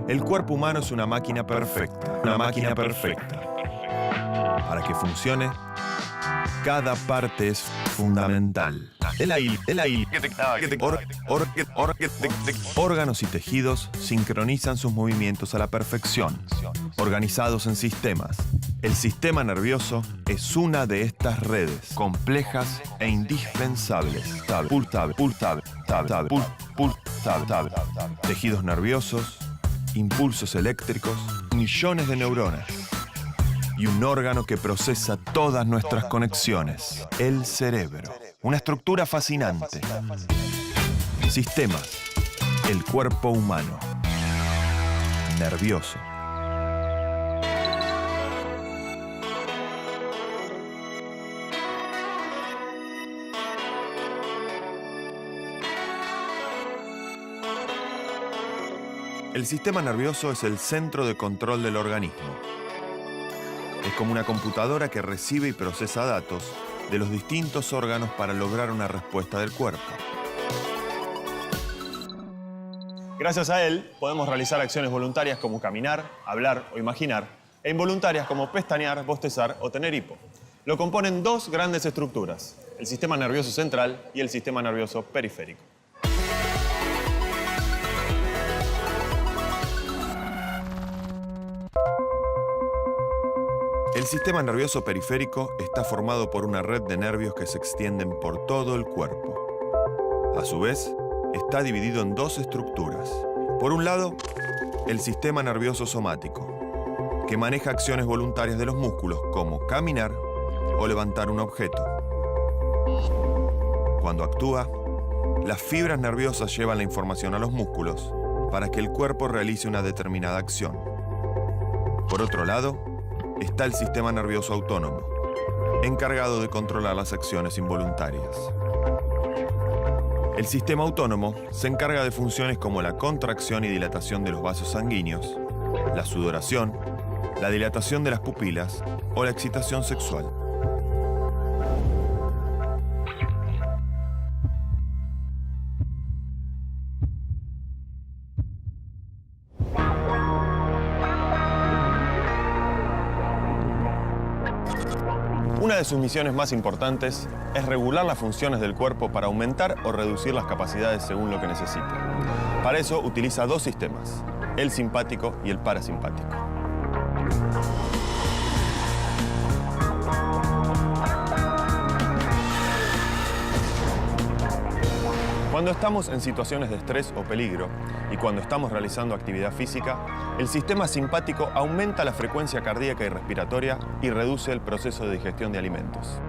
El cuerpo humano es una máquina perfecta, Para que funcione, cada parte es fundamental. Órganos y tejidos sincronizan sus movimientos a la perfección, organizados en sistemas. El sistema nervioso es una de estas redes, complejas e indispensables. Tejidos nerviosos, impulsos eléctricos, millones de neuronas. Y un órgano que procesa todas nuestras conexiones, el cerebro. Una estructura fascinante. Sistemas. El cuerpo humano. Nervioso. El sistema nervioso es el centro de control del organismo. Es como una computadora que recibe y procesa datos de los distintos órganos para lograr una respuesta del cuerpo. Gracias a él, podemos realizar acciones voluntarias como caminar, hablar o imaginar, e involuntarias como pestañear, bostezar o tener hipo. Lo componen dos grandes estructuras, el sistema nervioso central y el sistema nervioso periférico. El sistema nervioso periférico está formado por una red de nervios que se extienden por todo el cuerpo. A su vez, está dividido en dos estructuras. Por un lado, el sistema nervioso somático, que maneja acciones voluntarias de los músculos como caminar o levantar un objeto. Cuando actúa, las fibras nerviosas llevan la información a los músculos para que el cuerpo realice una determinada acción. Por otro lado, está el sistema nervioso autónomo, encargado de controlar las acciones involuntarias. El sistema autónomo se encarga de funciones como la contracción y dilatación de los vasos sanguíneos, la sudoración, la dilatación de las pupilas o la excitación sexual. Una de sus misiones más importantes es regular las funciones del cuerpo para aumentar o reducir las capacidades según lo que necesite. Para eso utiliza dos sistemas, el simpático y el parasimpático. Cuando estamos en situaciones de estrés o peligro y cuando estamos realizando actividad física, el sistema simpático aumenta la frecuencia cardíaca y respiratoria y reduce el proceso de digestión de alimentos.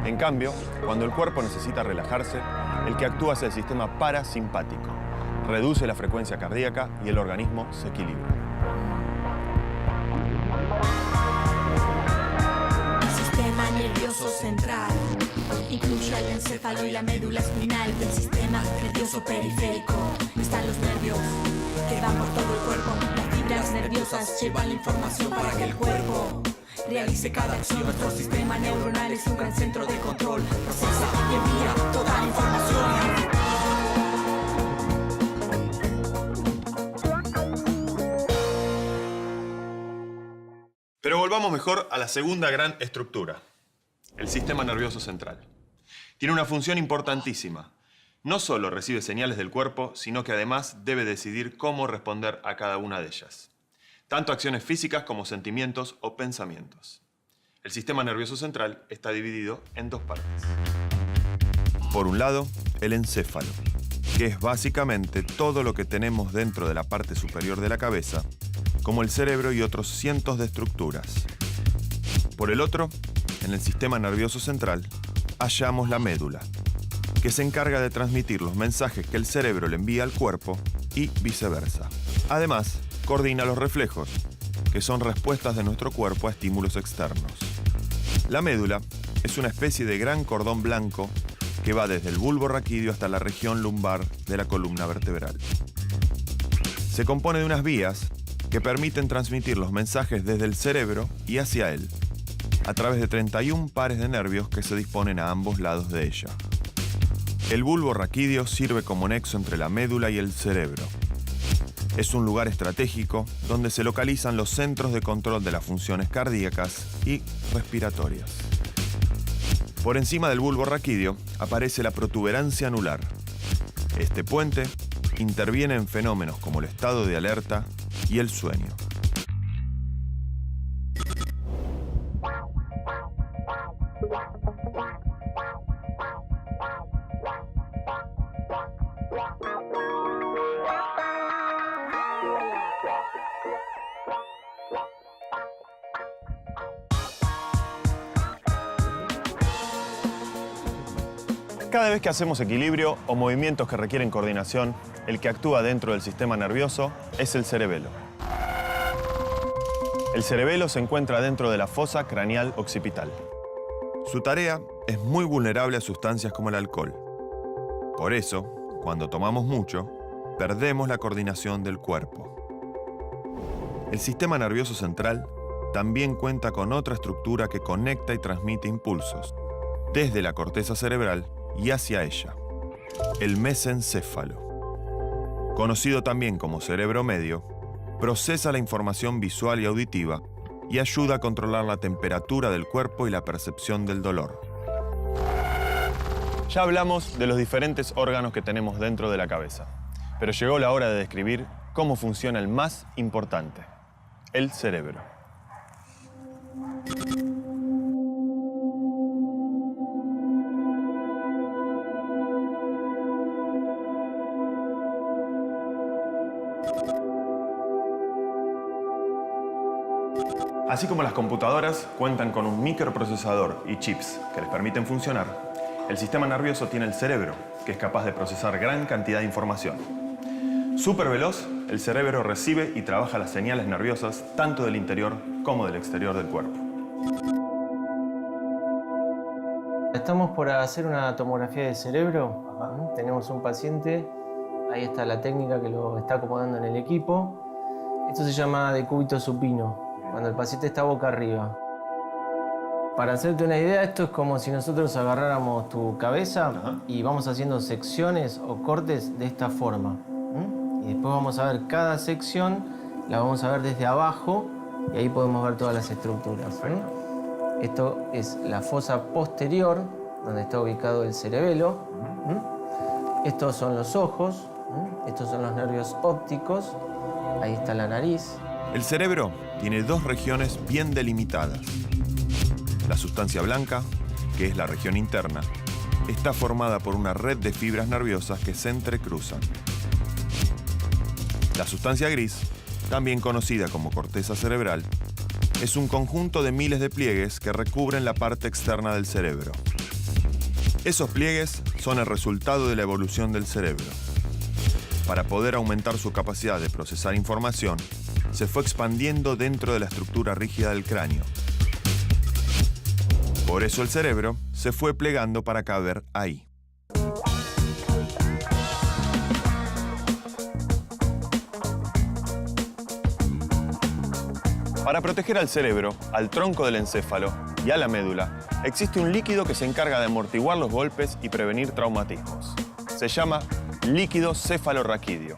En cambio, cuando el cuerpo necesita relajarse, el que actúa es el sistema parasimpático. Reduce la frecuencia cardíaca y el organismo se equilibra. Sistema nervioso central. Incluye el encéfalo y la médula espinal. Del sistema nervioso periférico están los nervios que van por todo el cuerpo. Las fibras nerviosas llevan la información para que el cuerpo realice cada acción. Nuestro sistema neuronal es un gran centro de control. Procesa y envía toda la información. Pero volvamos mejor a la segunda gran estructura, el sistema nervioso central. Tiene una función importantísima. No solo recibe señales del cuerpo, sino que además debe decidir cómo responder a cada una de ellas. Tanto acciones físicas como sentimientos o pensamientos. El sistema nervioso central está dividido en dos partes. Por un lado, el encéfalo, que es básicamente todo lo que tenemos dentro de la parte superior de la cabeza, como el cerebro y otros cientos de estructuras. Por el otro, en el sistema nervioso central, hallamos la médula, que se encarga de transmitir los mensajes que el cerebro le envía al cuerpo y viceversa. Además, coordina los reflejos, que son respuestas de nuestro cuerpo a estímulos externos. La médula es una especie de gran cordón blanco que va desde el bulbo raquídeo hasta la región lumbar de la columna vertebral. Se compone de unas vías que permiten transmitir los mensajes desde el cerebro y hacia él, a través de 31 pares de nervios que se disponen a ambos lados de ella. El bulbo raquídeo sirve como nexo entre la médula y el cerebro. Es un lugar estratégico donde se localizan los centros de control de las funciones cardíacas y respiratorias. Por encima del bulbo raquídeo aparece la protuberancia anular. Este puente interviene en fenómenos como el estado de alerta y el sueño. Cada vez que hacemos equilibrio o movimientos que requieren coordinación, el que actúa dentro del sistema nervioso es el cerebelo. El cerebelo se encuentra dentro de la fosa craneal occipital. Su tarea es muy vulnerable a sustancias como el alcohol. Por eso, cuando tomamos mucho, perdemos la coordinación del cuerpo. El sistema nervioso central también cuenta con otra estructura que conecta y transmite impulsos desde la corteza cerebral y hacia ella, el mesencéfalo. Conocido también como cerebro medio, procesa la información visual y auditiva y ayuda a controlar la temperatura del cuerpo y la percepción del dolor. Ya hablamos de los diferentes órganos que tenemos dentro de la cabeza, pero llegó la hora de describir cómo funciona el más importante, el cerebro. Así como las computadoras cuentan con un microprocesador y chips que les permiten funcionar, el sistema nervioso tiene el cerebro, que es capaz de procesar gran cantidad de información. Súper veloz, el cerebro recibe y trabaja las señales nerviosas tanto del interior como del exterior del cuerpo. Estamos por hacer una tomografía de cerebro. Tenemos un paciente, ahí está la técnica que lo está acomodando en el equipo. Esto se llama decúbito supino, cuando el paciente está boca arriba. Para hacerte una idea, esto es como si nosotros agarráramos tu cabeza y vamos haciendo secciones o cortes de esta forma. Y después vamos a ver cada sección, la vamos a ver desde abajo y ahí podemos ver todas las estructuras. Esto es la fosa posterior, donde está ubicado el cerebelo. Estos son los ojos, estos son los nervios ópticos, ahí está la nariz. El cerebro tiene dos regiones bien delimitadas. La sustancia blanca, que es la región interna, está formada por una red de fibras nerviosas que se entrecruzan. La sustancia gris, también conocida como corteza cerebral, es un conjunto de miles de pliegues que recubren la parte externa del cerebro. Esos pliegues son el resultado de la evolución del cerebro. Para poder aumentar su capacidad de procesar información, se fue expandiendo dentro de la estructura rígida del cráneo. Por eso el cerebro se fue plegando para caber ahí. Para proteger al cerebro, al tronco del encéfalo y a la médula, existe un líquido que se encarga de amortiguar los golpes y prevenir traumatismos. Se llama líquido cefalorraquídeo.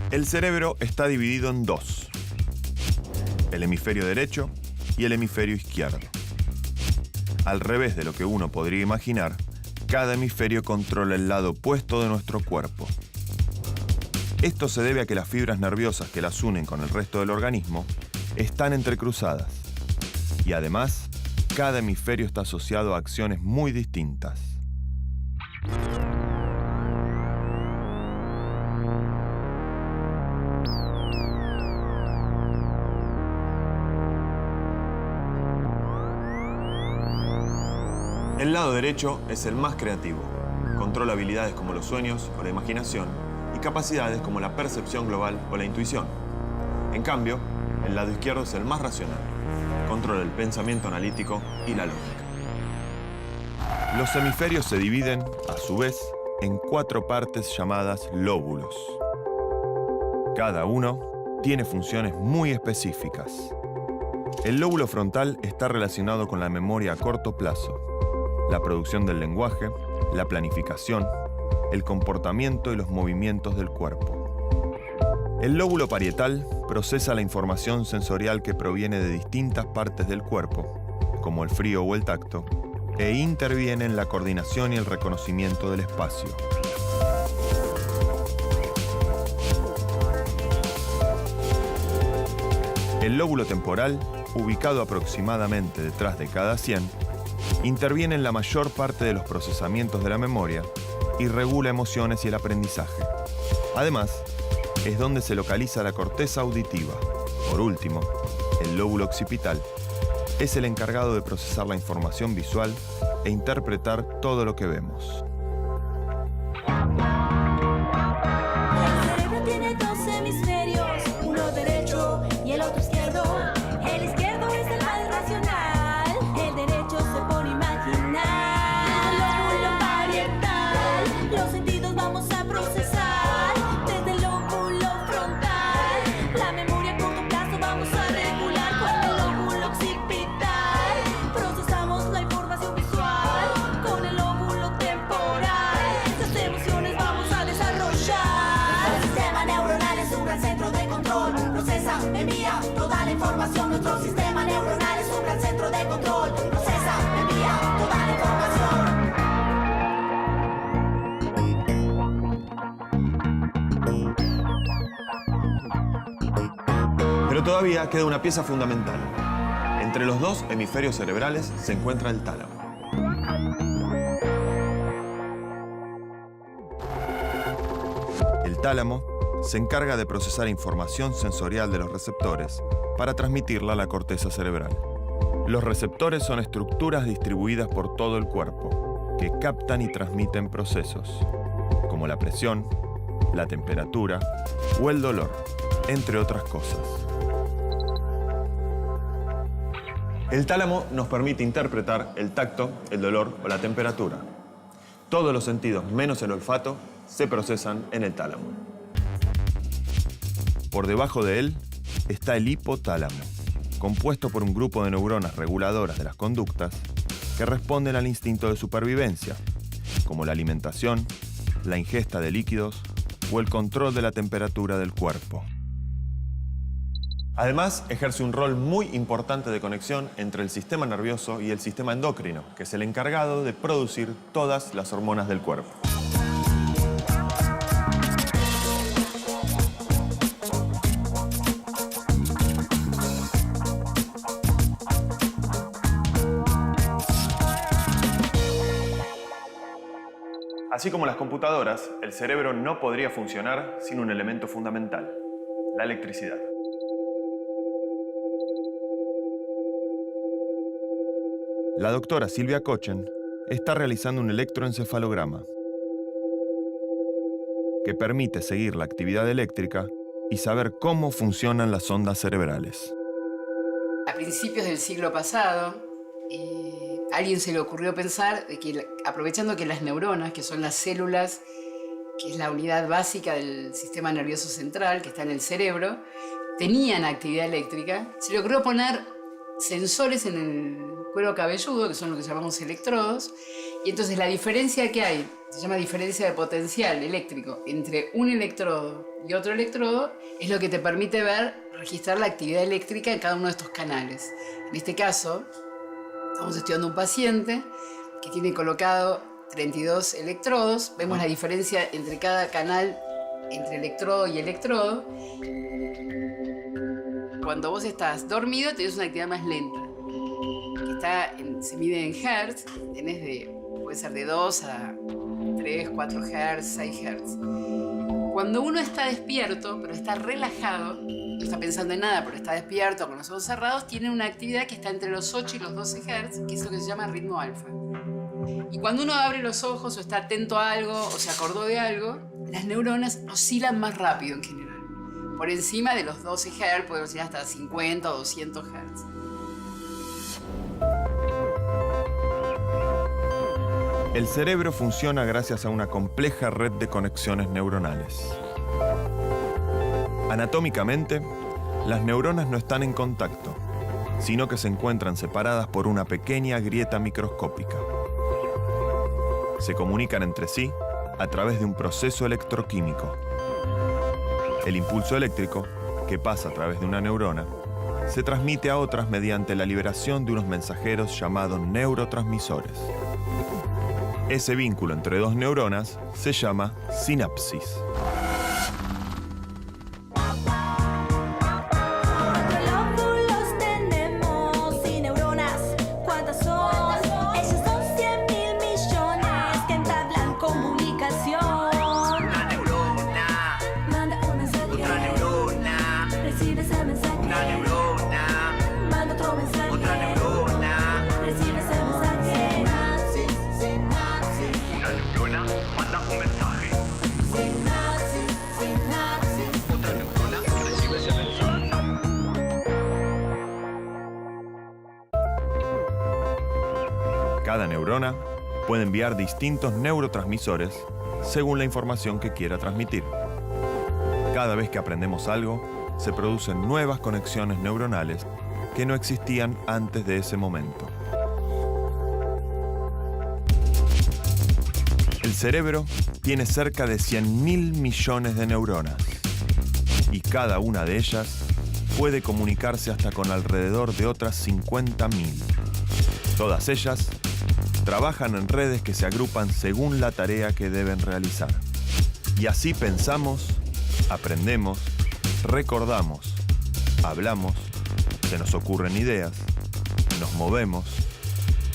El cerebro está dividido en dos: el hemisferio derecho y el hemisferio izquierdo. Al revés de lo que uno podría imaginar, cada hemisferio controla el lado opuesto de nuestro cuerpo. Esto se debe a que las fibras nerviosas que las unen con el resto del organismo están entrecruzadas. Y además, cada hemisferio está asociado a acciones muy distintas. El lado derecho es el más creativo. Controla habilidades como los sueños o la imaginación y capacidades como la percepción global o la intuición. En cambio, el lado izquierdo es el más racional. Controla el pensamiento analítico y la lógica. Los hemisferios se dividen, a su vez, en 4 partes llamadas lóbulos. Cada uno tiene funciones muy específicas. El lóbulo frontal está relacionado con la memoria a corto plazo. la producción del lenguaje, la planificación, el comportamiento y los movimientos del cuerpo. El lóbulo parietal procesa la información sensorial que proviene de distintas partes del cuerpo, como el frío o el tacto, e interviene en la coordinación y el reconocimiento del espacio. El lóbulo temporal, ubicado aproximadamente detrás de cada sien, interviene en la mayor parte de los procesamientos de la memoria y regula emociones y el aprendizaje. Además, es donde se localiza la corteza auditiva. Por último, el lóbulo occipital es el encargado de procesar la información visual e interpretar todo lo que vemos. El cerebro tiene dos hemisferios, uno derecho y el otro izquierdo. El izquierdo es el más racional, el derecho se pone a imaginar. El lóbulo parietal, los sentidos vamos a procesar desde el lóbulo frontal. La memoria a corto plazo vamos a regular con el lóbulo occipital. Procesamos la información visual con el lóbulo temporal. Las emociones vamos a desarrollar. El sistema neuronal es un gran centro de control. Procesa, envía toda la información. Nuestro sistema neuronal es un gran centro de control. Procesa, envía toda la información. Pero todavía queda una pieza fundamental. Entre los dos hemisferios cerebrales se encuentra el tálamo. El tálamo se encarga de procesar información sensorial de los receptores para transmitirla a la corteza cerebral. Los receptores son estructuras distribuidas por todo el cuerpo que captan y transmiten procesos, como la presión, la temperatura o el dolor, entre otras cosas. El tálamo nos permite interpretar el tacto, el dolor o la temperatura. Todos los sentidos, menos el olfato, se procesan en el tálamo. Por debajo de él está el hipotálamo, compuesto por un grupo de neuronas reguladoras de las conductas que responden al instinto de supervivencia, como la alimentación, la ingesta de líquidos o el control de la temperatura del cuerpo. Además, ejerce un rol muy importante de conexión entre el sistema nervioso y el sistema endocrino, que es el encargado de producir todas las hormonas del cuerpo. Así como las computadoras, el cerebro no podría funcionar sin un elemento fundamental, la electricidad. La doctora Silvia Kochen está realizando un electroencefalograma que permite seguir la actividad eléctrica y saber cómo funcionan las ondas cerebrales. A principios del siglo pasado, a alguien se le ocurrió pensar de que, aprovechando que las neuronas, que son las células, que es la unidad básica del sistema nervioso central, que está en el cerebro, tenían actividad eléctrica, se le ocurrió poner sensores en el cuero cabelludo, que son lo que llamamos electrodos, y entonces la diferencia que hay, se llama diferencia de potencial eléctrico entre un electrodo y otro electrodo, es lo que te permite registrar la actividad eléctrica en cada uno de estos canales. En este caso, estamos estudiando un paciente que tiene colocado 32 electrodos, vemos la diferencia entre cada canal, entre electrodo y electrodo. Cuando vos estás dormido tenés una actividad más lenta, que se mide en hertz, puede ser de 2 a 3, 4 hertz, 6 hertz. Cuando uno está despierto, pero está relajado, no está pensando en nada, pero está despierto con los ojos cerrados, tiene una actividad que está entre los 8 y los 12 hertz, que es lo que se llama ritmo alfa. Y cuando uno abre los ojos o está atento a algo o se acordó de algo, las neuronas oscilan más rápido en general. Por encima de los 12 Hz, puede oscilar hasta 50 o 200 Hz. El cerebro funciona gracias a una compleja red de conexiones neuronales. Anatómicamente, las neuronas no están en contacto, sino que se encuentran separadas por una pequeña grieta microscópica. se comunican entre sí a través de un proceso electroquímico. El impulso eléctrico, que pasa a través de una neurona, se transmite a otras mediante la liberación de unos mensajeros llamados neurotransmisores. Ese vínculo entre dos neuronas se llama sinapsis. Cada neurona puede enviar distintos neurotransmisores según la información que quiera transmitir. Cada vez que aprendemos algo, se producen nuevas conexiones neuronales que no existían antes de ese momento. El cerebro tiene cerca de 100.000 millones de neuronas y cada una de ellas puede comunicarse hasta con alrededor de otras 50.000. Todas ellas trabajan en redes que se agrupan según la tarea que deben realizar. Y así pensamos, aprendemos, recordamos, hablamos, se nos ocurren ideas, nos movemos,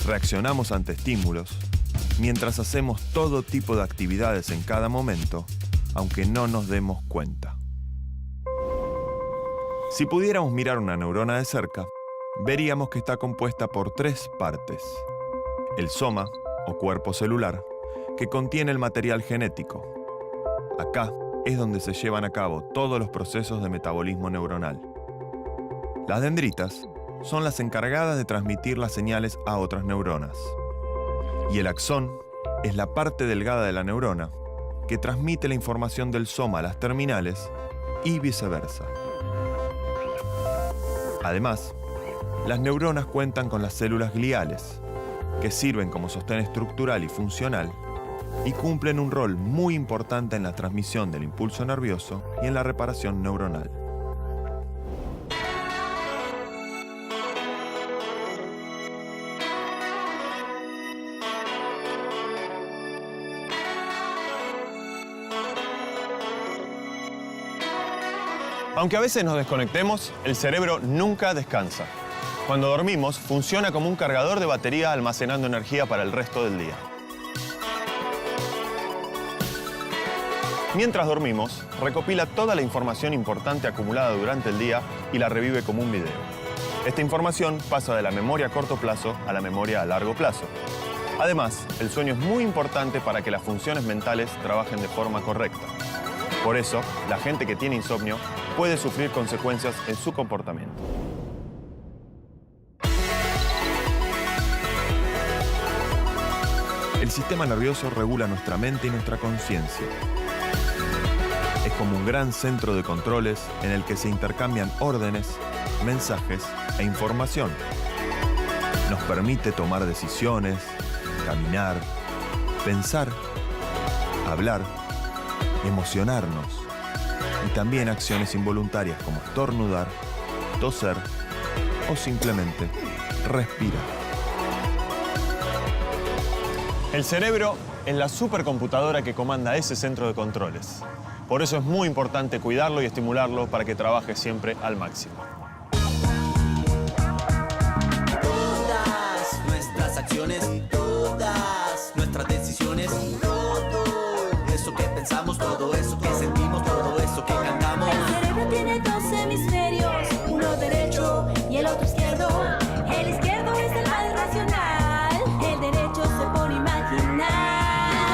reaccionamos ante estímulos, mientras hacemos todo tipo de actividades en cada momento, aunque no nos demos cuenta. Si pudiéramos mirar una neurona de cerca, veríamos que está compuesta por 3 partes. El soma, o cuerpo celular, que contiene el material genético. Acá es donde se llevan a cabo todos los procesos de metabolismo neuronal. Las dendritas son las encargadas de transmitir las señales a otras neuronas. Y el axón es la parte delgada de la neurona que transmite la información del soma a las terminales y viceversa. Además, las neuronas cuentan con las células gliales, que sirven como sostén estructural y funcional y cumplen un rol muy importante en la transmisión del impulso nervioso y en la reparación neuronal. Aunque a veces nos desconectemos, el cerebro nunca descansa. Cuando dormimos, funciona como un cargador de batería almacenando energía para el resto del día. Mientras dormimos, recopila toda la información importante acumulada durante el día y la revive como un video. Esta información pasa de la memoria a corto plazo a la memoria a largo plazo. Además, el sueño es muy importante para que las funciones mentales trabajen de forma correcta. Por eso, la gente que tiene insomnio puede sufrir consecuencias en su comportamiento. El sistema nervioso regula nuestra mente y nuestra conciencia. Es como un gran centro de controles en el que se intercambian órdenes, mensajes e información. Nos permite tomar decisiones, caminar, pensar, hablar, emocionarnos y también acciones involuntarias como estornudar, toser o simplemente respirar. El cerebro es la supercomputadora que comanda ese centro de controles. Por eso es muy importante cuidarlo y estimularlo para que trabaje siempre al máximo. Todas nuestras acciones, todas nuestras decisiones, todo eso que pensamos, todo eso que sentimos, todo eso que cantamos. El cerebro tiene 2 hemisferios, uno derecho y el otro izquierdo. El izquierdo es el más racional, el derecho se pone a imaginar.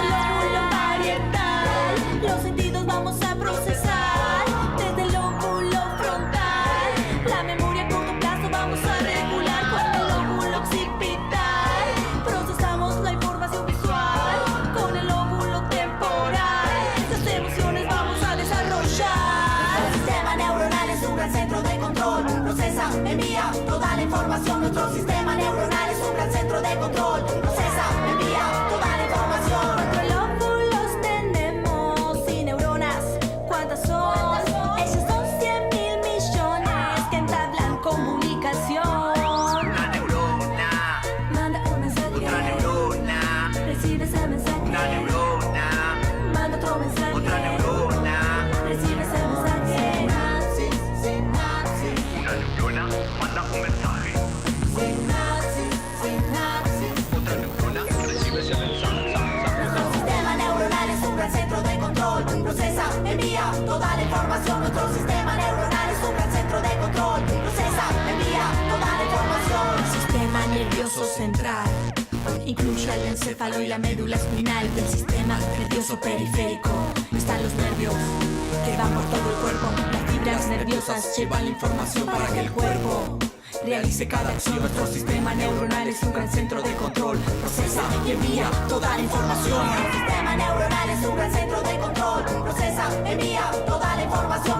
Lóbulo parietal, los sentidos vamos a procesar desde el lóbulo frontal. La memoria a corto plazo vamos a regular con el lóbulo occipital. Procesamos la información visual con el lóbulo temporal. Las emociones vamos a desarrollar. El sistema neuronal es un gran centro de control. Procesa, envía toda la información. Nuestro sistema neuronal es un gran centro de control. Procesa, envía toda la información. nervioso central. Incluye el encéfalo y la médula espinal del sistema nervioso periférico. Están los nervios que van por todo el cuerpo. Las fibras nerviosas llevan la información para que el cuerpo realice cada acción. Nuestro sistema neuronal es un gran centro de control. Procesa y envía toda la información. El sistema neuronal es un gran centro de control. Procesa, envía toda la información.